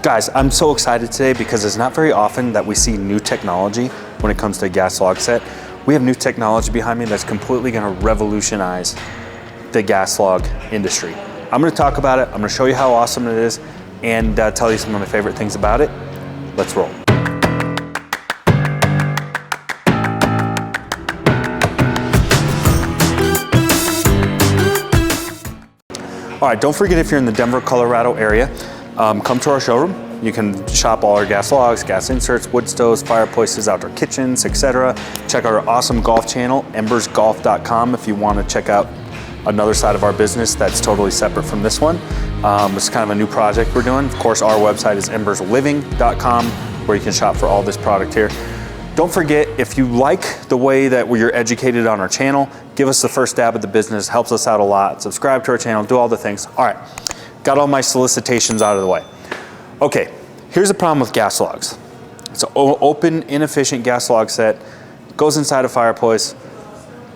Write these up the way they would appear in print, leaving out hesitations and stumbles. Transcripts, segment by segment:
Guys, I'm so excited today because it's not very often that we see new technology when it comes to a gas log set. We have new technology behind me that's completely gonna revolutionize the gas log industry. I'm gonna talk about it, I'm gonna show you how awesome it is, and tell you some of my favorite things about it. Let's roll. All right, don't forget, if you're in the Denver, Colorado area, come to our showroom. You can shop all our gas logs, gas inserts, wood stoves, fireplaces, outdoor kitchens, etc. Check out our awesome golf channel, embersgolf.com, if you want to check out another side of our business that's totally separate from this one. It's kind of a new project we're doing. Of course, our website is embersliving.com, where you can shop for all this product here. Don't forget, if you like the way that you're educated on our channel, give us the first stab at the business, helps us out a lot. Subscribe to our channel, do all the things. All right, got all my solicitations out of the way. Okay, here's the problem with gas logs. It's an open, inefficient gas log set, goes inside a fireplace,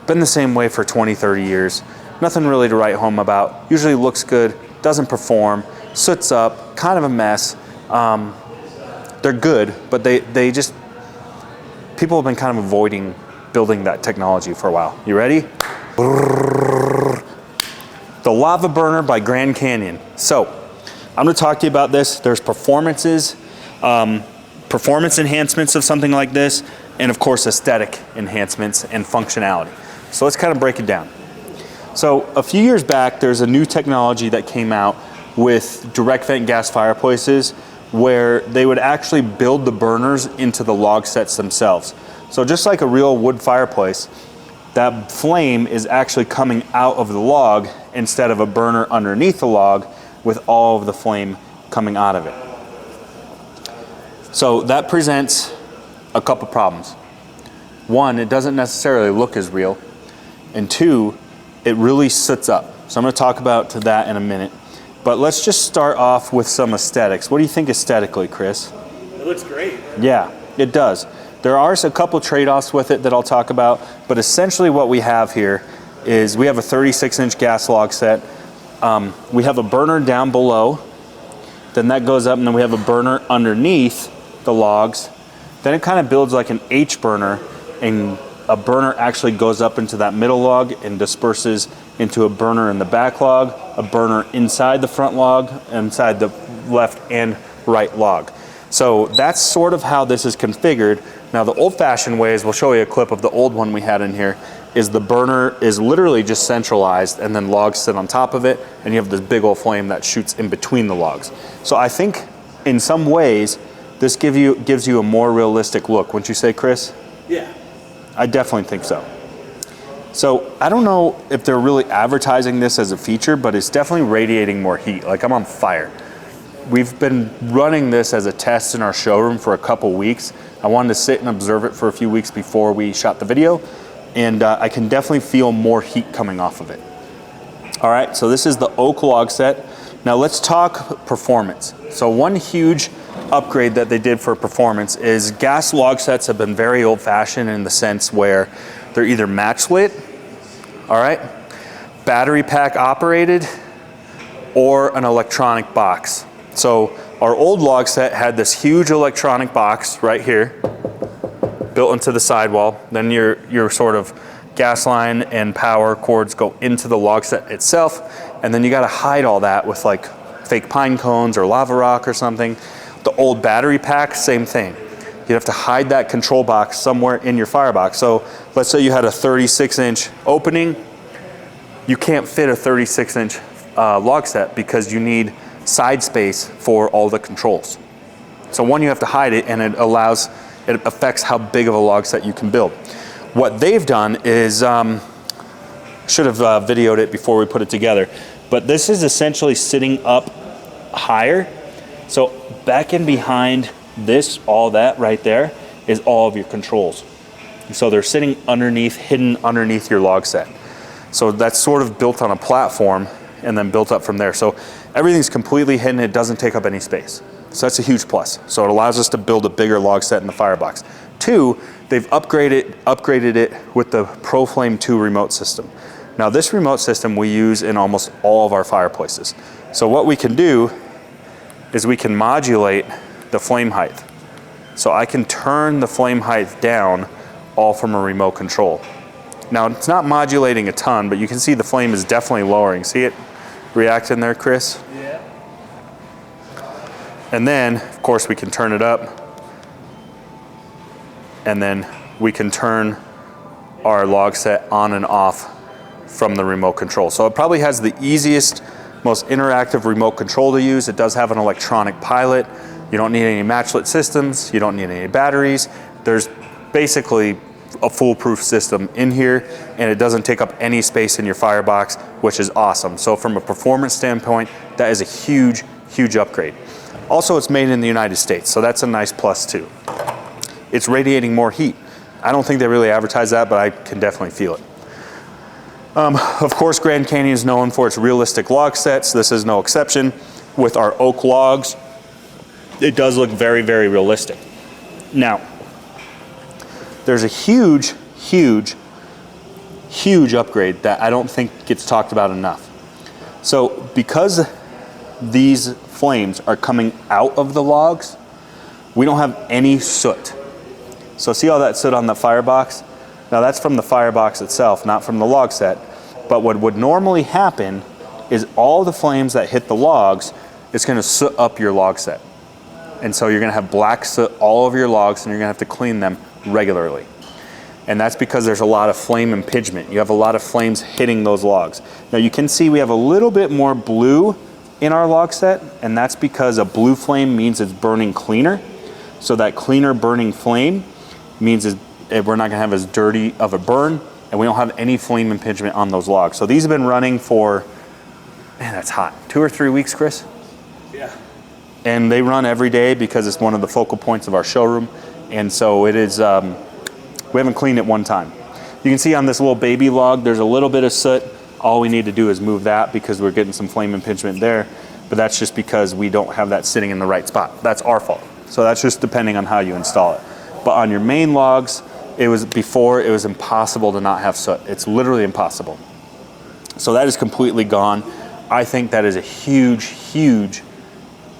been the same way for 20, 30 years. Nothing really to write home about, usually looks good, doesn't perform, soots up, kind of a mess. They're good, but they just, people have been kind of avoiding building that technology for a while. You ready? The lava burner by Grand Canyon. So I'm going to talk to you about this. There's performance enhancements of something like this, and of course aesthetic enhancements and functionality. So let's kind of break it down. So a few years back, there's a new technology that came out with direct vent gas fireplaces, where they would actually build the burners into the log sets themselves. So just like a real wood fireplace, that flame is actually coming out of the log instead of a burner underneath the log with all of the flame coming out of it. So that presents a couple problems. One, it doesn't necessarily look as real, and two, it really soots up. So I'm going to talk about that in a minute. But let's just start off with some aesthetics. What do you think aesthetically, Chris? It looks great. Yeah, it does. There are a couple trade-offs with it that I'll talk about, but essentially what we have here is we have a 36-inch gas log set. We have a burner down below, then that goes up, and then we have a burner underneath the logs. Then it kind of builds like an H burner, and a burner actually goes up into that middle log and disperses into a burner in the back log, a burner inside the front log, inside the left and right log. So that's sort of how this is configured. Now the old-fashioned way is, we'll show you a clip of the old one we had in here, is the burner is literally just centralized and then logs sit on top of it, and you have this big old flame that shoots in between the logs. So I think in some ways this gives you a more realistic look. Wouldn't you say, Chris? Yeah. I definitely think so. So I don't know if they're really advertising this as a feature, but it's definitely radiating more heat. Like, I'm on fire. We've been running this as a test in our showroom for a couple weeks. I wanted to sit and observe it for a few weeks before we shot the video, and I can definitely feel more heat coming off of it. All right, so this is the oak log set. Now let's talk performance. So one huge upgrade that they did for performance is gas log sets have been very old-fashioned in the sense where they're either match lit, all right, battery pack operated, or an electronic box. So our old log set had this huge electronic box right here, built into the sidewall. Then your sort of gas line and power cords go into the log set itself, and then you got to hide all that with like fake pine cones or lava rock or something. The old battery pack, same thing. You'd have to hide that control box somewhere in your firebox. So let's say you had a 36-inch opening. You can't fit a 36-inch log set because you need side space for all the controls. So one, you have to hide it, and it affects how big of a log set you can build. What they've done is, should have videoed it before we put it together, but this is essentially sitting up higher. So back in behind this, all that right there is all of your controls. So they're sitting underneath, hidden underneath your log set. So that's sort of built on a platform and then built up from there. So everything's completely hidden, it doesn't take up any space. So that's a huge plus. So it allows us to build a bigger log set in the firebox. Two, they've upgraded it with the ProFlame 2 remote system. Now this remote system we use in almost all of our fireplaces. So what we can do is we can modulate the flame height. So I can turn the flame height down all from a remote control. Now it's not modulating a ton, but you can see the flame is definitely lowering. See it reacting there, Chris? Yeah. And then, of course, we can turn it up. And then we can turn our log set on and off from the remote control. So it probably has the easiest, most interactive remote control to use. It does have an electronic pilot. You don't need any matchlet systems. You don't need any batteries. There's basically a foolproof system in here, and it doesn't take up any space in your firebox, which is awesome. So from a performance standpoint, that is a huge, huge upgrade. Also, it's made in the United States, so that's a nice plus too. It's radiating more heat. I don't think they really advertise that, but I can definitely feel it. Of course, Grand Canyon is known for its realistic log sets. This is no exception. With our oak logs, it does look very, very realistic. Now, there's a huge, huge, huge upgrade that I don't think gets talked about enough. So because these flames are coming out of the logs, we don't have any soot. So see all that soot on the firebox? Now that's from the firebox itself, not from the log set. But what would normally happen is all the flames that hit the logs, it's gonna soot up your log set. And so you're gonna have black soot all over your logs, and you're gonna have to clean them regularly. And that's because there's a lot of flame impingement. You have a lot of flames hitting those logs. Now you can see we have a little bit more blue in our log set, and that's because a blue flame means it's burning cleaner. So that cleaner burning flame means we're not gonna have as dirty of a burn, and we don't have any flame impingement on those logs. So these have been running for, man, that's hot, 2 or 3 weeks, Chris? Yeah. And they run every day because it's one of the focal points of our showroom. And so it is, we haven't cleaned it one time. You can see on this little baby log, there's a little bit of soot. All we need to do is move that because we're getting some flame impingement there. But that's just because we don't have that sitting in the right spot. That's our fault. So that's just depending on how you install it. But on your main logs, it was impossible to not have soot. It's literally impossible. So that is completely gone. I think that is a huge, huge,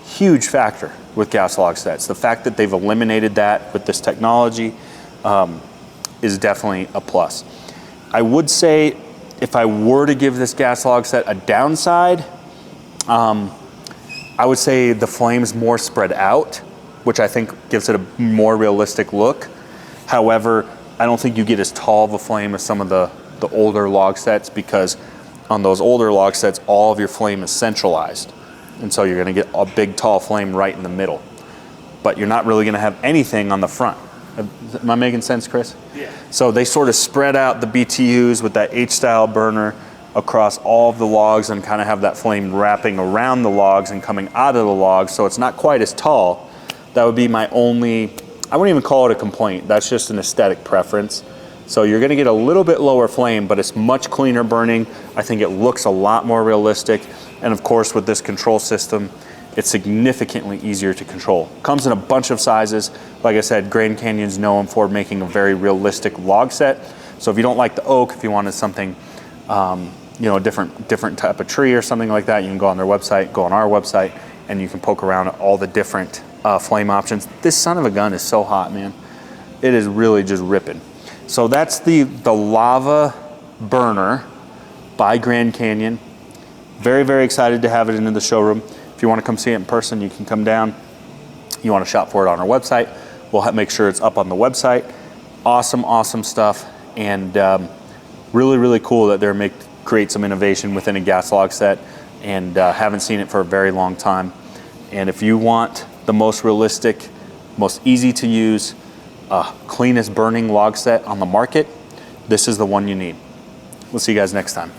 huge factor with gas log sets. The fact that they've eliminated that with this technology is definitely a plus. I would say if I were to give this gas log set a downside, I would say the flame's more spread out, which I think gives it a more realistic look. However, I don't think you get as tall of a flame as some of the older log sets, because on those older log sets, all of your flame is centralized. And so you're gonna get a big tall flame right in the middle. But you're not really gonna have anything on the front. Am I making sense, Chris? Yeah. So they sort of spread out the BTUs with that H-style burner across all of the logs and kind of have that flame wrapping around the logs and coming out of the logs, so it's not quite as tall. That would be my only, I wouldn't even call it a complaint. That's just an aesthetic preference. So you're gonna get a little bit lower flame, but it's much cleaner burning. I think it looks a lot more realistic. And of course, with this control system, it's significantly easier to control. Comes in a bunch of sizes. Like I said, Grand Canyon's known for making a very realistic log set. So if you don't like the oak, if you wanted something, you know, a different type of tree or something like that, you can go on their website, go on our website, and you can poke around at all the different flame options. This son of a gun is so hot, man. It is really just ripping. So that's the lava burner by Grand Canyon. Very, very excited to have it in the showroom. If you want to come see it in person, you can come down. You want to shop for it on our website, we'll make sure it's up on the website. Awesome, awesome stuff. And really, really cool that they're create some innovation within a gas log set, and haven't seen it for a very long time. And if you want the most realistic, most easy to use, cleanest burning log set on the market, this is the one you need. We'll see you guys next time.